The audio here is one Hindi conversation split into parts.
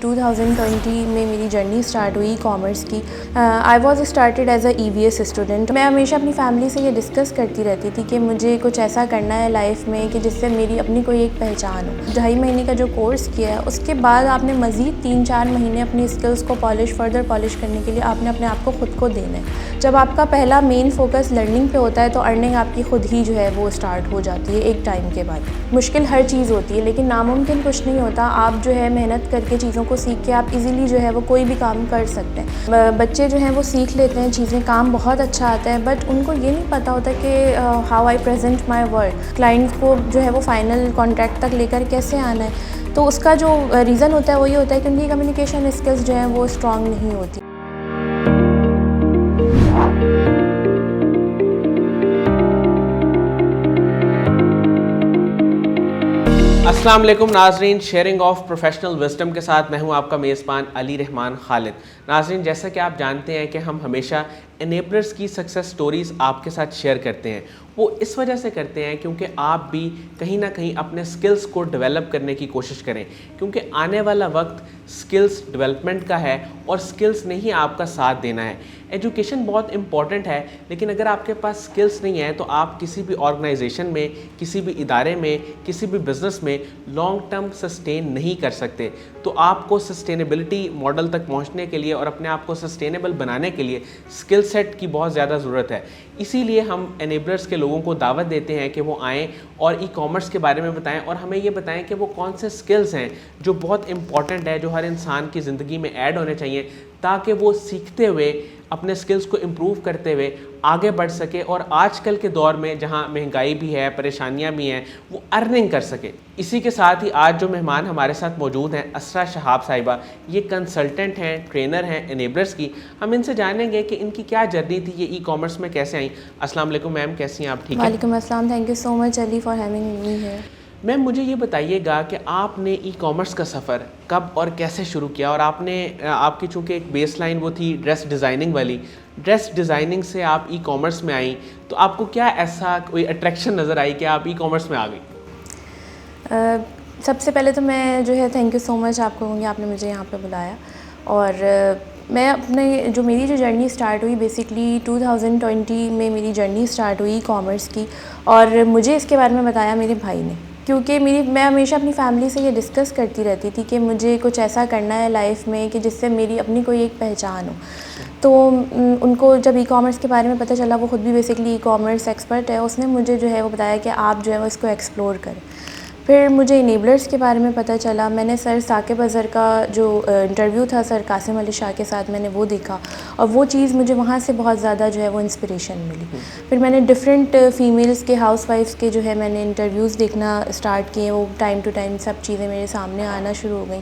2020 में मेरी जर्नी स्टार्ट हुई कॉमर्स की। I was started as a EVS student. मैं हमेशा अपनी फैमिली से ये डिस्कस करती रहती थी कि मुझे कुछ ऐसा करना है लाइफ में कि जिससे मेरी अपनी कोई एक पहचान हो। 2.5 महीने का जो कोर्स किया है उसके बाद आपने मज़ीद 3-4 महीने अपनी स्किल्स को फर्दर पॉलिश करने के लिए आपने अपने आप को खुद को देना है। जब आपका पहला मेन फोकस लर्निंग पे होता है तो अर्निंग आपकी खुद ही जो है वो स्टार्ट हो जाती है एक टाइम के बाद। मुश्किल हर चीज़ होती है लेकिन नामुमकिन कुछ नहीं होता। आप जो है मेहनत करके चीज़ों को सीख के आप इजीली जो है वो कोई भी काम कर सकते हैं। बच्चे जो हैं वो सीख लेते हैं चीज़ें, काम बहुत अच्छा आता है, बट उनको ये नहीं पता होता कि how I present my work, client को जो है वो फाइनल कॉन्ट्रैक्ट तक लेकर कैसे आना है। तो उसका जो रीज़न होता है वो ये होता है कि उनकी कम्युनिकेशन स्किल्स जो हैं वो स्ट्रॉन्ग नहीं होती। अस्सलाम वालेकुम नाजरीन, शेयरिंग ऑफ प्रोफेशनल विजडम के साथ मैं हूं आपका मेज़बान अली रहमान खालिद। नाजरीन, जैसा कि आप जानते हैं कि हम हमेशा एनेबलर्स की सक्सेस स्टोरीज़ आपके साथ शेयर करते हैं। वो इस वजह से करते हैं क्योंकि आप भी कहीं ना कहीं अपने स्किल्स को डेवलप करने की कोशिश करें, क्योंकि आने वाला वक्त स्किल्स डेवलपमेंट का है और स्किल्स ने ही आपका साथ देना है। एजुकेशन बहुत इंपॉर्टेंट है, लेकिन अगर आपके पास स्किल्स नहीं है तो आप किसी भी ऑर्गेनाइजेशन में, किसी भी इदारे में, किसी भी बिज़नेस में लॉन्ग टर्म सस्टेन नहीं कर सकते। तो आपको सस्टेनेबिलिटी मॉडल तक पहुंचने के लिए और अपने आप को सस्टेनेबल बनाने के लिए स्किल सेट की बहुत ज़्यादा ज़रूरत है। इसीलिए हम एनेबलर्स के लोगों को दावत देते हैं कि वो आएँ और ई-कॉमर्स के बारे में बताएं और हमें ये बताएं कि वो कौन से स्किल्स हैं जो बहुत इंपॉर्टेंट है, जो हर इंसान की ज़िंदगी में ऐड होने चाहिए, ताकि वो सीखते हुए अपने स्किल्स को इम्प्रूव करते हुए आगे बढ़ सके और आजकल के दौर में जहां महंगाई भी है, परेशानियां भी हैं, वो अर्निंग कर सके। इसी के साथ ही आज जो मेहमान हमारे साथ मौजूद हैं, असरा शहाब साहिबा, ये कंसल्टेंट हैं, ट्रेनर हैं एनेबलर्स की। हम इनसे जानेंगे कि इनकी क्या जर्नी थी, ये ई-कॉमर्स में कैसे आई। अस्सलाम वालेकुम मैम, कैसी हैं आप? ठीक है, वालेकुम अस्सलाम। Thank you so much Ali for having me here. Ma'am मुझे ये बताइएगा कि आपने ई-कॉमर्स का सफ़र कब और कैसे शुरू किया, और आपने आपकी चूँकि एक बेसलाइन वो थी ड्रेस डिज़ाइनिंग वाली, ड्रेस डिज़ाइनिंग से आप ई-कॉमर्स में आई, तो आपको क्या ऐसा कोई अट्रैक्शन नज़र आई कि आप ई-कॉमर्स में आ गई? सबसे पहले तो मैं जो है थैंक यू सो मच आपको कहूँगी, आपने मुझे यहाँ पे बुलाया। और मैं अपने मेरी जो जर्नी स्टार्ट हुई बेसिकली 2020 में मेरी जर्नी स्टार्ट हुई कॉमर्स की, और मुझे इसके बारे में बताया मेरे भाई ने, क्योंकि मैं हमेशा अपनी फैमिली से ये डिस्कस करती रहती थी कि मुझे कुछ ऐसा करना है लाइफ में कि जिससे मेरी अपनी कोई एक पहचान हो। तो उनको जब ई-कॉमर्स के बारे में पता चला, वो ख़ुद भी बेसिकली ई-कॉमर्स एक्सपर्ट है, उसने मुझे जो है वो बताया कि आप जो है वो इसको एक्सप्लोर करें। फिर मुझे इनेबलर्स के बारे में पता चला। मैंने सर साकिब अज़हर का जो इंटरव्यू था सर कासिम अली शाह के साथ, मैंने वो देखा और वो चीज़ मुझे वहाँ से बहुत ज़्यादा जो है वो इंस्पिरेशन मिली। फिर मैंने डिफरेंट फ़ीमेल्स के, हाउसवाइफ्स के जो है मैंने इंटरव्यूज़ देखना स्टार्ट किए। वो टाइम टू टाइम सब चीज़ें मेरे सामने आना शुरू हो गई।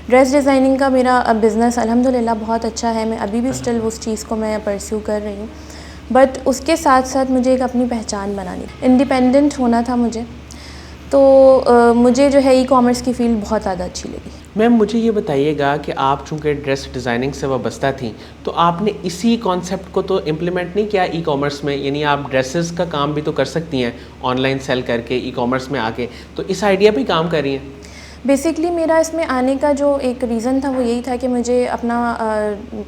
ड्रेस डिज़ाइनिंग का मेरा बिज़नेस अल्हम्दुलिल्लाह बहुत अच्छा है। मैं अभी भी स्टिल उस चीज़ को मैं परस्यू कर रही हूँ, बट उसके साथ साथ मुझे एक अपनी पहचान बनानी, इंडिपेंडेंट होना था मुझे। तो मुझे जो है ई-कॉमर्स की फ़ील्ड बहुत ज़्यादा अच्छी लगी। मैम मुझे ये बताइएगा कि आप चूँकि ड्रेस डिज़ाइनिंग से वाबस्ता थी, तो आपने इसी कॉन्सेप्ट को तो इम्प्लीमेंट नहीं किया ई-कॉमर्स में, यानी आप ड्रेसेस का काम भी तो कर सकती हैं ऑनलाइन सेल करके ई-कॉमर्स में आके, तो इस आइडिया पे काम कर रही हैं? बेसिकली मेरा इसमें आने का जो एक रीज़न था वो यही था कि मुझे अपना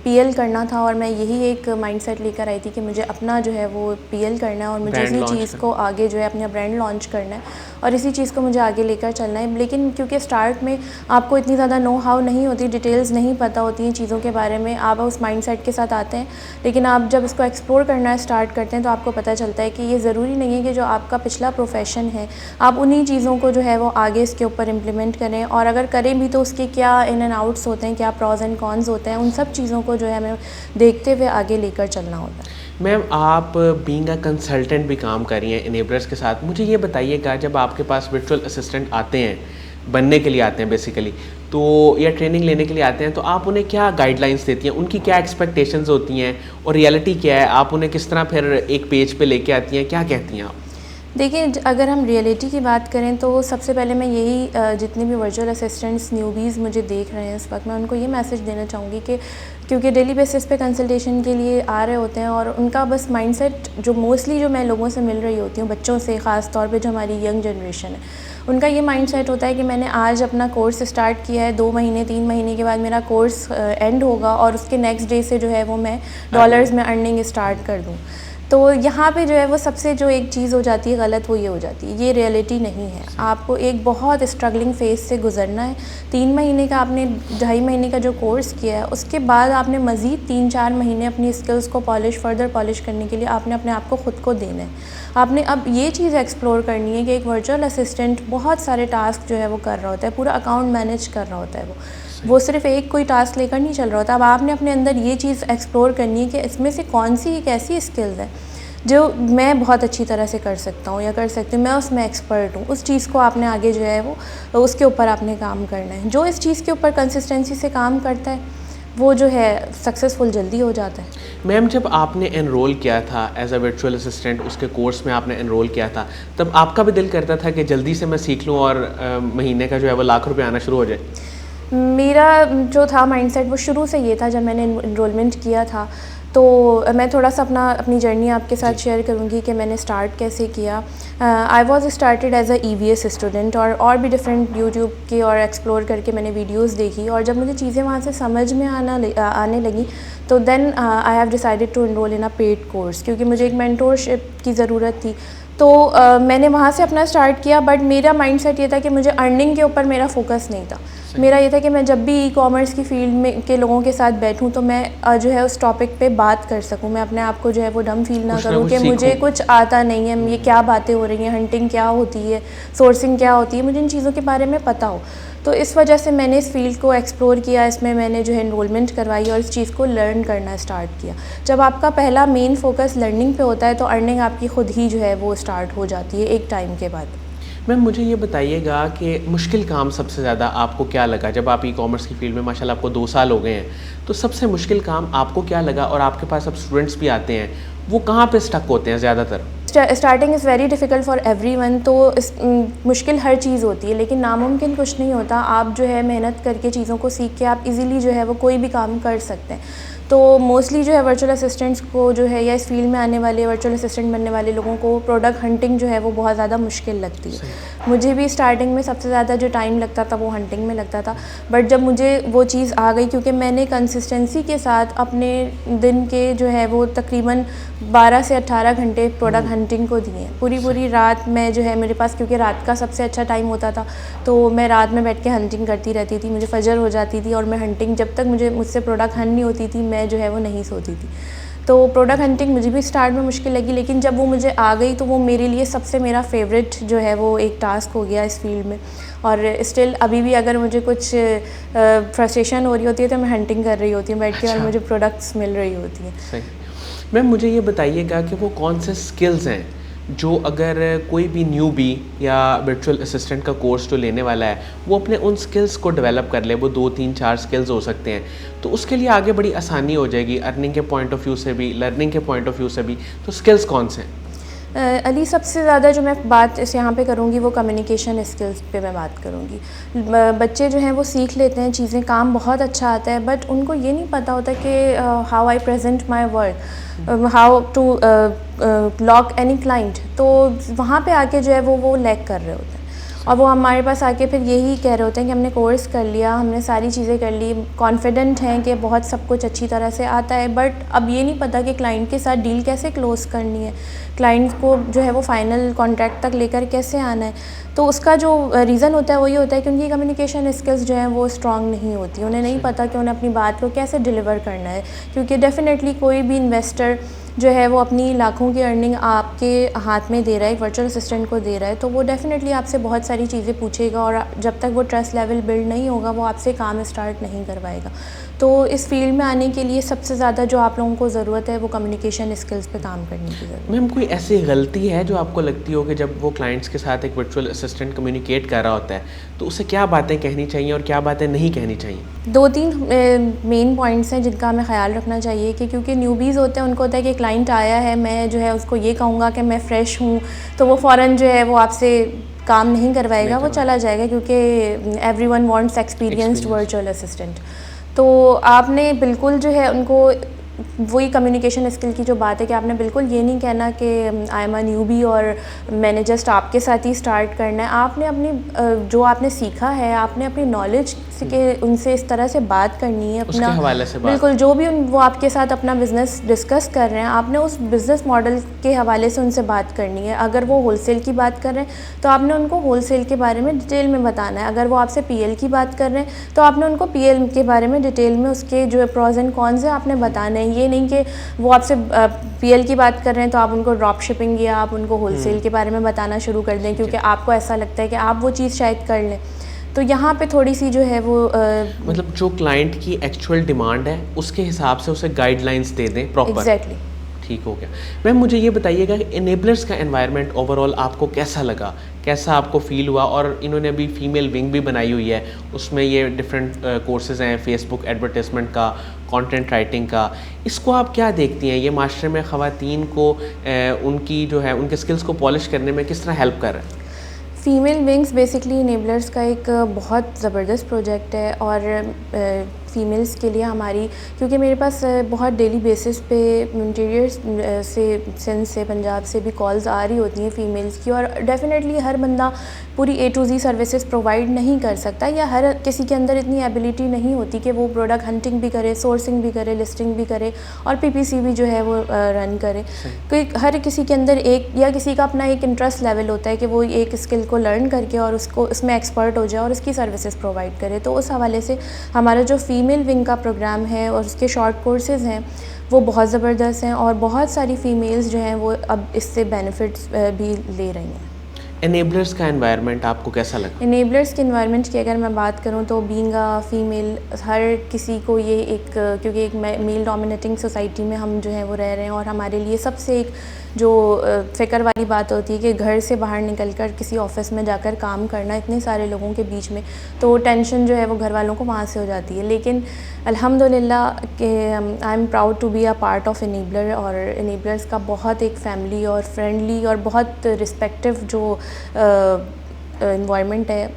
PL करना था, और मैं यही एक माइंडसेट लेकर आई थी कि मुझे अपना जो है वो PL करना है और मुझे इसी चीज़ को आगे जो है अपना ब्रांड लॉन्च करना है और इसी चीज़ को मुझे आगे लेकर चलना है। लेकिन क्योंकि स्टार्ट में आपको इतनी ज़्यादा नो हाउ नहीं होती, डिटेल्स नहीं पता होती हैं चीज़ों के बारे में, आप उस माइंडसेट के साथ आते हैं, लेकिन आप जब इसको एक्सप्लोर करना स्टार्ट करते हैं तो आपको पता चलता है कि ये ज़रूरी नहीं है कि जो आपका पिछला प्रोफेशन है आप उन्हीं चीज़ों को जो है वो आगे इसके ऊपर इम्प्लीमेंट करें, और अगर करें भी तो उसके क्या इन एंड आउट्स होते हैं, क्या प्रॉज एंड कॉन्स होते हैं, उन सब चीज़ों को जो है हमें देखते हुए आगे लेकर चलना होता है। मैम आप बीइंग अ कंसल्टेंट भी काम कर रही हैं एनेबलर्स के साथ, मुझे ये बताइएगा जब आपके पास वर्चुअल असिस्टेंट आते हैं, बनने के लिए आते हैं बेसिकली, तो या ट्रेनिंग लेने के लिए आते हैं, तो आप उन्हें क्या गाइडलाइंस देती हैं, उनकी क्या एक्सपेक्टेशंस होती हैं और रियलिटी क्या है, आप उन्हें किस तरह फिर एक पेज पे लेके आती हैं, क्या कहती हैं आप? देखिए, अगर हम रियलिटी की बात करें तो सबसे पहले मैं यही जितने भी वर्चुअल असिस्टेंट्स न्यूबीज़ मुझे देख रहे हैं इस वक्त, मैं उनको ये मैसेज देना चाहूँगी कि क्योंकि डेली बेसिस पे कंसल्टेशन के लिए आ रहे होते हैं और उनका बस माइंडसेट जो मोस्टली जो मैं लोगों से मिल रही होती हूँ, बच्चों से ख़ास तौर पे जो हमारी यंग जनरेशन है, उनका ये माइंडसेट होता है कि मैंने आज अपना कोर्स स्टार्ट किया है, 2 महीने 3 महीने के बाद मेरा कोर्स एंड होगा और उसके नेक्स्ट डे से जो है वो मैं डॉलर्स में अर्निंग स्टार्ट कर दूँ। तो यहाँ पे जो है वो सबसे जो एक चीज़ हो जाती है गलत, वो ये हो जाती है, ये रियलिटी नहीं है। आपको एक बहुत स्ट्रगलिंग फेज से गुजरना है। 3 महीने का आपने 2.5 महीने का जो कोर्स किया है, उसके बाद आपने मज़ीद 3-4 महीने अपनी स्किल्स को फर्दर पॉलिश करने के लिए आपने अपने आप को ख़ुद को देना है। आपने अब ये चीज़ एक्सप्लोर करनी है कि एक वर्चुअल असिस्टेंट बहुत सारे टास्क जो है वो कर रहा होता है, पूरा अकाउंट मैनेज कर रहा होता है। वो सिर्फ एक कोई टास्क लेकर नहीं चल रहा होता। अब आपने अपने अंदर ये चीज़ एक्सप्लोर करनी है कि इसमें से कौन सी एक ऐसी स्किल्स है जो मैं बहुत अच्छी तरह से कर सकता हूँ या कर सकती हूँ, मैं उसमें एक्सपर्ट हूँ। उस चीज़ को आपने आगे जो है वो उसके ऊपर आपने काम करना है। जो इस चीज़ के ऊपर कंसिस्टेंसी से काम करता है वो जो है सक्सेसफुल जल्दी हो जाता है। मैम, जब आपने एनरोल किया था एज अ वर्चुअल असिस्टेंट, उसके कोर्स में आपने एनरोल किया था, तब आपका भी दिल करता था कि जल्दी से मैं सीख लूँ और महीने का जो है वो लाख रुपये आना शुरू हो जाए? मेरा जो था माइंडसेट वो शुरू से ये था। जब मैंने एनरोलमेंट किया था तो मैं थोड़ा सा अपनी जर्नी आपके साथ शेयर करूँगी कि मैंने स्टार्ट कैसे किया। I was started as a EVS student और भी डिफरेंट यूट्यूब की और एक्सप्लोर करके मैंने वीडियोस देखी, और जब मुझे चीज़ें वहाँ से समझ में आने लगी तो then I have decided to enrol in a paid course, क्योंकि मुझे एक मेंटोरशिप की ज़रूरत थी। तो मैंने वहाँ से अपना स्टार्ट किया, बट मेरा माइंडसेट ये था कि मुझे अर्निंग के ऊपर मेरा फोकस नहीं था। मेरा ये था कि मैं जब भी ई-कॉमर्स की फील्ड में के लोगों के साथ बैठूं तो मैं जो है उस टॉपिक पे बात कर सकूं, मैं अपने आप को जो है वो डम फील ना करूं कि मुझे कुछ आता नहीं है, ये क्या बातें हो रही हैं, हंटिंग क्या होती है, सोर्सिंग क्या होती है, मुझे इन चीज़ों के बारे में पता हो। तो इस वजह से मैंने इस फील्ड को एक्सप्लोर किया, इसमें मैंने जो है एनरोलमेंट करवाई और इस चीज़ को लर्न करना स्टार्ट किया। जब आपका पहला मेन फोकस लर्निंग पे होता है तो अर्निंग आपकी ख़ुद ही जो है वो स्टार्ट हो जाती है एक टाइम के बाद। मैम, मुझे ये बताइएगा कि मुश्किल काम सबसे ज़्यादा आपको क्या लगा? जब आप ई-कॉमर्स की फील्ड में माशाल्लाह आपको 2 साल हो गए हैं, तो सबसे मुश्किल काम आपको क्या लगा? और आपके पास अब स्टूडेंट्स भी आते हैं, वो कहाँ पे स्टक होते हैं ज़्यादातर? Starting is very difficult for everyone. तो मुश्किल हर चीज़ होती है, लेकिन नामुमकिन कुछ नहीं होता। आप जो है मेहनत करके चीज़ों को सीख के आप इजीली जो है वो कोई भी काम कर सकते हैं। तो मोस्टली जो है वर्चुअल असिस्टेंट्स को जो है या इस फील्ड में आने वाले वर्चुअल असिस्टेंट बनने वाले लोगों को प्रोडक्ट हंटिंग जो है वो बहुत ज़्यादा मुश्किल लगती है। मुझे भी स्टार्टिंग में सबसे ज़्यादा जो टाइम लगता था वो हंटिंग में लगता था, बट जब मुझे वो चीज़ आ गई, क्योंकि मैंने कंसिस्टेंसी के साथ अपने दिन के जो है वो तकरीबन 12 से 18 घंटे प्रोडक्ट हंटिंग को दिए हैं। पूरी रात मैं जो है मेरे पास, क्योंकि रात का सबसे अच्छा टाइम होता था, तो मैं रात में बैठ के हंटिंग करती रहती थी। मुझे फजर हो जाती थी और मैं हंटिंग, जब तक मुझसे प्रोडक्ट हंट नहीं होती थी मैं जो है वो नहीं सोती थी। तो प्रोडक्ट हंटिंग मुझे भी स्टार्ट में मुश्किल लगी, लेकिन जब वो मुझे आ गई तो वो मेरे लिए सबसे मेरा फेवरेट जो है वो एक टास्क हो गया इस फील्ड में। और स्टिल अभी भी अगर मुझे कुछ फ्रस्ट्रेशन हो रही होती है तो मैं हंटिंग कर रही होती हूँ बैठ के, और मुझे प्रोडक्ट्स मिल रही होती हैं। सही। मैम, मुझे ये बताइएगा कि वो कौन से स्किल्स हैं जो अगर कोई भी न्यूबी या वर्चुअल असिस्टेंट का कोर्स जो लेने वाला है वो अपने उन स्किल्स को डेवलप कर ले, वो 2, 3, 4 स्किल्स हो सकते हैं, तो उसके लिए आगे बड़ी आसानी हो जाएगी अर्निंग के पॉइंट ऑफ व्यू से भी, लर्निंग के पॉइंट ऑफ व्यू से भी। तो स्किल्स कौन से हैं? अली, सबसे ज़्यादा जो मैं बात इस यहाँ पे करूँगी वो कम्युनिकेशन स्किल्स पे मैं बात करूँगी। बच्चे जो हैं वो सीख लेते हैं चीज़ें, काम बहुत अच्छा आता है, बट उनको ये नहीं पता होता कि how I present my work, how to lock any client. तो वहाँ पे आके जो है वो लैग कर रहे होते हैं, और वो हमारे पास आके फिर यही कह रहे होते हैं कि हमने कोर्स कर लिया, हमने सारी चीज़ें कर ली, कॉन्फिडेंट हैं कि बहुत सब कुछ अच्छी तरह से आता है, बट अब ये नहीं पता कि क्लाइंट के साथ डील कैसे क्लोज़ करनी है, क्लाइंट को जो है वो फाइनल कॉन्ट्रैक्ट तक लेकर कैसे आना है। तो उसका जो रीज़न होता है वो ये होता है कि उनकी कम्युनिकेशन स्किल्स जो हैं वो स्ट्रॉन्ग नहीं होती। उन्हें नहीं पता कि उन्हें अपनी बात को कैसे डिलीवर करना है, क्योंकि डेफिनेटली कोई भी इन्वेस्टर जो है वो अपनी लाखों की अर्निंग आपके हाथ में दे रहा है, एक वर्चुअल असिस्टेंट को दे रहा है, तो वो डेफिनेटली आपसे बहुत सारी चीज़ें पूछेगा, और जब तक वो ट्रस्ट लेवल बिल्ड नहीं होगा वो आपसे काम स्टार्ट नहीं करवाएगा। तो इस फील्ड में आने के लिए सबसे ज़्यादा जो आप लोगों को ज़रूरत है वो कम्युनिकेशन स्किल्स पे काम करने की ज़रूरत है। मैम, कोई ऐसी गलती है जो आपको लगती हो कि जब वो क्लाइंट्स के साथ एक वर्चुअल असिस्टेंट कम्युनिकेट कर रहा होता है तो उसे क्या बातें कहनी चाहिए और क्या बातें नहीं कहनी चाहिए? 2-3 मेन पॉइंट्स हैं जिनका हमें ख्याल रखना चाहिए कि क्योंकि न्यूबीज़ होते हैं, उनको होता है कि क्लाइंट आया है, मैं जो है उसको ये कहूँगा कि मैं फ़्रेश हूँ, तो वो फ़ौरन जो है वो आपसे काम नहीं करवाएगा, वो चला जाएगा, क्योंकि everyone wants experienced virtual assistant. तो आपने बिल्कुल जो है उनको वही कम्युनिकेशन स्किल की जो बात है कि आपने बिल्कुल ये नहीं कहना कि आई एम अ न्यूबी और मैंने जस्ट आपके साथ ही स्टार्ट करना है। आपने अपनी जो आपने सीखा है, आपने अपनी नॉलेज के उनसे इस तरह से बात करनी है, उसके अपना हवाले से बात। बिल्कुल जो भी वो आपके साथ अपना बिज़नेस डिस्कस कर रहे हैं, आपने उस बिज़नेस मॉडल के हवाले से उनसे बात करनी है। अगर वो होलसेल की बात कर रहे हैं तो आपने उनको होलसेल के बारे में डिटेल में बताना है। अगर वो आपसे पीएल की बात कर रहे हैं तो आपने उनको पीएल के बारे में डिटेल में उसके जो प्रॉज एंड कॉन्स हैं आपने बताने हैं। ये नहीं कि वो आपसे पीएल की बात कर रहे हैं तो आप उनको ड्रॉप शिपिंग या आप उनको होलसेल के बारे में बताना शुरू कर दें, क्योंकि आपको ऐसा लगता है कि आप वो चीज़ शायद कर लें। तो यहाँ पे थोड़ी सी जो है वो मतलब जो क्लाइंट की एक्चुअल डिमांड है उसके हिसाब से उसे गाइडलाइंस दे दें प्रॉपर। एग्जैक्टली। ठीक हो गया। मैम मुझे ये बताइएगा कि इनेबलर्स का एनवायरनमेंट ओवरऑल आपको कैसा लगा, कैसा आपको फील हुआ? और इन्होंने अभी फीमेल विंग भी बनाई हुई है, उसमें ये डिफरेंट कोर्सेज़ हैं, फेसबुक एडवर्टाइजमेंट का, कंटेंट राइटिंग का। इसको आप क्या देखती हैं, ये माशरे में ख़वातीन को उनकी जो है उनके स्किल्स को पॉलिश करने में किस तरह हेल्प कर रहा है? फ़ीमेल विंग्स बेसिकली इनेबलर्स का एक बहुत ज़बरदस्त प्रोजेक्ट है और फ़ीमेल्स के लिए हमारी, क्योंकि मेरे पास बहुत डेली बेसिस पे इंटीरियर से सिंध से पंजाब से भी कॉल्स आ रही होती हैं फ़ीमेल्स की। और डेफ़िनेटली हर बंदा पूरी A to Z services provide नहीं कर सकता, या हर किसी के अंदर इतनी एबिलिटी नहीं होती कि वो प्रोडक्ट हंटिंग भी करे, सोर्सिंग भी करे, लिस्टिंग भी करे और PPC भी जो है वो रन करे। क्योंकि हर किसी के अंदर एक या किसी का अपना एक इंटरेस्ट लेवल होता है कि वो एक स्किल को लर्न करके और उसको उसमें एक्सपर्ट हो जाए और उसकी सर्विसेज प्रोवाइड करे। तो उस हवाले से हमारा जो फीमेल विंग का प्रोग्राम है और उसके शॉर्ट कोर्सेज़ हैं वो बहुत ज़बरदस्त हैं और बहुत सारी फ़ीमेल्स जो हैं वो अब इससे बेनिफिट्स भी ले रही हैं। इनेबलर्स का एनवायरनमेंट आपको कैसा लगा? इनेबलर्स के एनवायरनमेंट की अगर मैं बात करूं तो बीइंग अ फीमेल, हर किसी को ये एक, क्योंकि एक मेल डोमिनेटिंग सोसाइटी में हम जो है वो रह रहे हैं और हमारे लिए सबसे एक जो फ़िक्र वाली बात होती है कि घर से बाहर निकलकर किसी ऑफ़िस में जाकर काम करना इतने सारे लोगों के बीच में, तो टेंशन जो है वो घर वालों को वहाँ से हो जाती है। लेकिन अल्हम्दुलिल्लाह कि I am proud to be a part of enabler, और इनेबलर्स का बहुत एक फैमिली और फ्रेंडली और बहुत रिस्पेक्टिव जो इन्वायरमेंट है,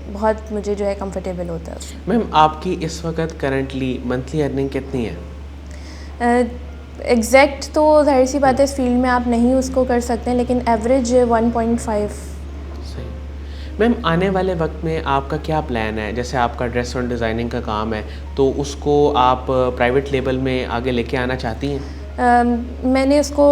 बहुत मुझे जो है कंफर्टेबल होता है उसमें। मैम आपकी इस वक्त करंटली मंथली अर्निंग कितनी है? एग्जैक्ट तो जाहिर सी बात है इस फील्ड में आप नहीं उसको कर सकते हैं, लेकिन एवरेज 1.5। सही। मैम आने वाले वक्त में आपका क्या प्लान है? जैसे आपका ड्रेस और डिज़ाइनिंग का काम है, तो उसको आप प्राइवेट लेवल में आगे लेके आना चाहती हैं? मैंने उसको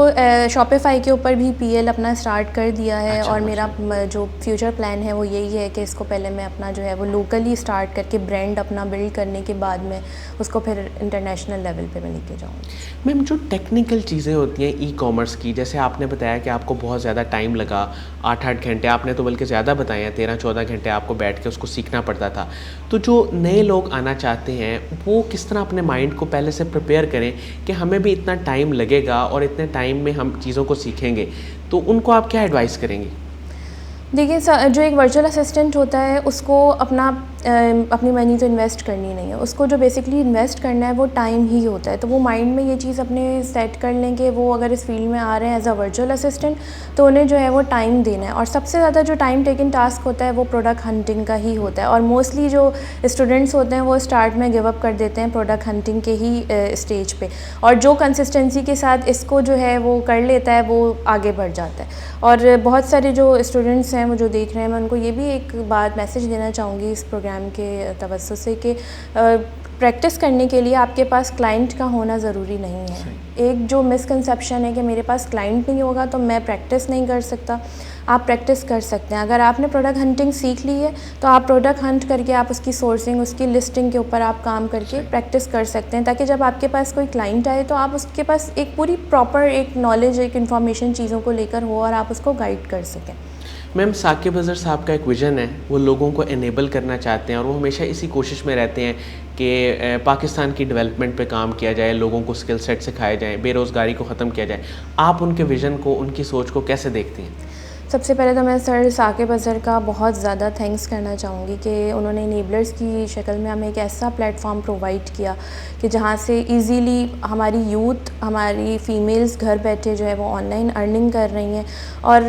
शॉपिफाई के ऊपर भी पीएल अपना स्टार्ट कर दिया है। अच्छा, और मेरा जो फ्यूचर प्लान है वो यही है कि इसको पहले मैं अपना जो है वो लोकली स्टार्ट करके ब्रांड अपना बिल्ड करने के बाद में उसको फिर इंटरनेशनल लेवल पे मैं लेके जाऊँगी। मैम जो टेक्निकल चीज़ें होती हैं ई कॉमर्स की, जैसे आपने बताया कि आपको बहुत ज़्यादा टाइम लगा, 8-8 घंटे, आपने तो बल्कि ज़्यादा बताए हैं, 13-14 घंटे आपको बैठ के उसको सीखना पड़ता था। तो जो नए लोग आना चाहते हैं वो किस तरह अपने माइंड को पहले से प्रिपेयर करें कि हमें भी इतना टाइम लगेगा और इतने टाइम में हम चीज़ों को सीखेंगे, तो उनको आप क्या एडवाइस करेंगे? देखिए जो एक वर्चुअल असिस्टेंट होता है उसको अपनी मनी तो इन्वेस्ट करनी नहीं है, उसको जो बेसिकली इन्वेस्ट करना है वो टाइम ही होता है। तो वो माइंड में ये चीज़ अपने सेट कर लें कि वो अगर इस फील्ड में आ रहे हैं एज अ वर्चुअल असिस्टेंट तो उन्हें जो है वो टाइम देना है। और सबसे ज़्यादा जो टाइम टेकिंग टास्क होता है वो प्रोडक्ट हंटिंग का ही होता है। और मोस्टली जो स्टूडेंट्स होते हैं वो स्टार्ट में गिव अप कर देते हैं प्रोडक्ट हंटिंग के ही स्टेज पे, और जो कंसिस्टेंसी के साथ इसको जो है वो कर लेता है वो आगे बढ़ जाता है। और बहुत सारे जो स्टूडेंट्स हैं वो जो देख रहे हैं, मैं उनको ये भी एक बात मैसेज देना चाहूँगी इस प्रोग्राम के तवज्जो से कि प्रैक्टिस करने के लिए आपके पास क्लाइंट का होना ज़रूरी नहीं है। एक जो मिसकंसेप्शन है कि मेरे पास क्लाइंट नहीं होगा तो मैं प्रैक्टिस नहीं कर सकता, आप प्रैक्टिस कर सकते हैं। अगर आपने प्रोडक्ट हंटिंग सीख ली है तो आप प्रोडक्ट हंट करके आप उसकी सोर्सिंग, उसकी लिस्टिंग के ऊपर आप काम करके प्रैक्टिस कर सकते हैं, ताकि जब आपके पास कोई क्लाइंट आए तो आप उसके पास एक पूरी प्रॉपर एक नॉलेज, एक इन्फॉर्मेशन चीज़ों को लेकर हो और आप उसको गाइड कर सकें। मैम साकिब अज़हर साहब का एक विज़न है, वो लोगों को इनेबल करना चाहते हैं और वो हमेशा इसी कोशिश में रहते हैं कि पाकिस्तान की डेवलपमेंट पे काम किया जाए, लोगों को स्किल सेट सिखाए जाएँ, बेरोज़गारी को ख़त्म किया जाए। आप उनके विज़न को, उनकी सोच को कैसे देखती हैं? सबसे पहले तो मैं सर साकिब अज़हर का बहुत ज़्यादा थैंक्स करना चाहूँगी कि उन्होंने इनेबलर्स की शक्ल में हमें एक ऐसा प्लेटफॉर्म प्रोवाइड किया कि जहाँ से इजीली हमारी यूथ, हमारी फ़ीमेल्स घर बैठे जो है वो ऑनलाइन अर्निंग कर रही हैं। और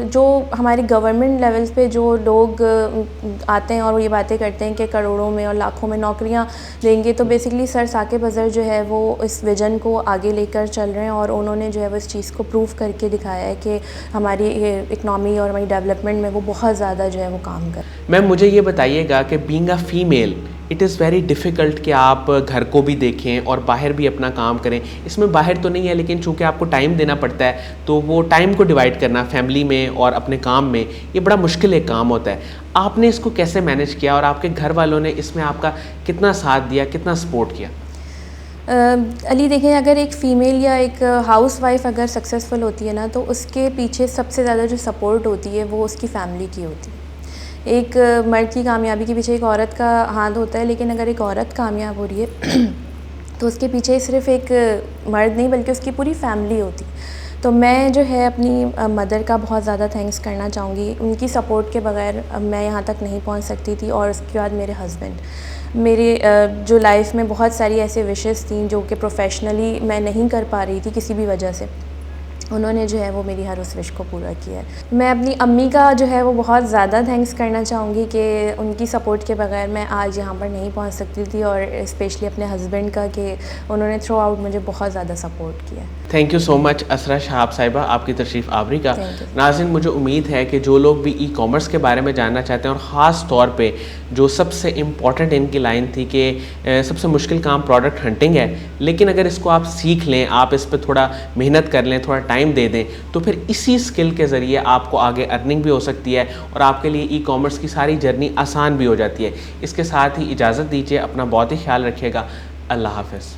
जो हमारे गवर्नमेंट लेवल्स पे जो लोग आते हैं और वो ये बातें करते हैं कि करोड़ों में और लाखों में नौकरियाँ देंगे, तो बेसिकली सर साकिब अज़हर जो है वो इस विज़न को आगे लेकर चल रहे हैं और उन्होंने जो है वो इस चीज़ को प्रूव करके दिखाया है कि हमारी इकनॉमी और हमारी डेवलपमेंट में वो बहुत ज़्यादा जो है वो काम कर। मैम मुझे ये बताइएगा कि being a female it is very difficult कि आप घर को भी देखें और बाहर भी अपना काम करें। इसमें बाहर तो नहीं है, लेकिन चूँकि आपको टाइम देना पड़ता है तो वो टाइम को डिवाइड करना फैमिली में और अपने काम में, ये बड़ा मुश्किल एक काम होता है। आपने इसको कैसे मैनेज किया और आपके घर वालों ने इसमें आपका कितना साथ दिया, कितना सपोर्ट किया? अली देखें, अगर एक फ़ीमेल या एक हाउस वाइफ अगर सक्सेसफुल होती है ना, तो उसके पीछे सबसे ज़्यादा जो सपोर्ट होती है वो उसकी फ़ैमिली की होती है। एक मर्द की कामयाबी के पीछे एक औरत का हाथ होता है, लेकिन अगर एक औरत कामयाब हो रही है तो उसके पीछे सिर्फ़ एक मर्द नहीं बल्कि उसकी पूरी फैमिली होती है। तो मैं जो है अपनी मदर का बहुत ज़्यादा थैंक्स करना चाहूँगी। उनकी सपोर्ट के बगैर मैं यहाँ तक नहीं पहुँच सकती थी। और उसके बाद मेरे हस्बैंड, मेरे जो लाइफ में बहुत सारी ऐसे विशेज़ थी जो कि प्रोफेशनली मैं नहीं कर पा रही थी किसी भी वजह से, उन्होंने जो है वो मेरी हर उस विश को पूरा किया है। मैं अपनी अम्मी का जो है वो बहुत ज़्यादा थैंक्स करना चाहूँगी कि उनकी सपोर्ट के बगैर मैं आज यहाँ पर नहीं पहुँच सकती थी। और स्पेशली अपने हस्बैंड का कि उन्होंने थ्रू आउट मुझे बहुत ज़्यादा सपोर्ट किया। थैंक यू सो मच असरा शहाब साहिबा, आपकी तशरीफ़ आवरी का। नाज़रीन, मुझे उम्मीद है कि जो लोग भी ई कॉमर्स के बारे में जानना चाहते हैं और ख़ास तौर पे जो सबसे इम्पॉर्टेंट इनकी लाइन थी कि सबसे मुश्किल काम प्रोडक्ट हंटिंग है, लेकिन अगर इसको आप सीख लें, आप इस पर थोड़ा मेहनत कर लें, थोड़ा टाइम दे दें, तो फिर इसी स्किल के ज़रिए आपको आगे अर्निंग भी हो सकती है और आपके लिए ई कॉमर्स की सारी जर्नी आसान भी हो जाती है। इसके साथ ही इजाज़त दीजिए, अपना बहुत ही ख्याल रखिएगा। अल्लाह हाफ़िज़।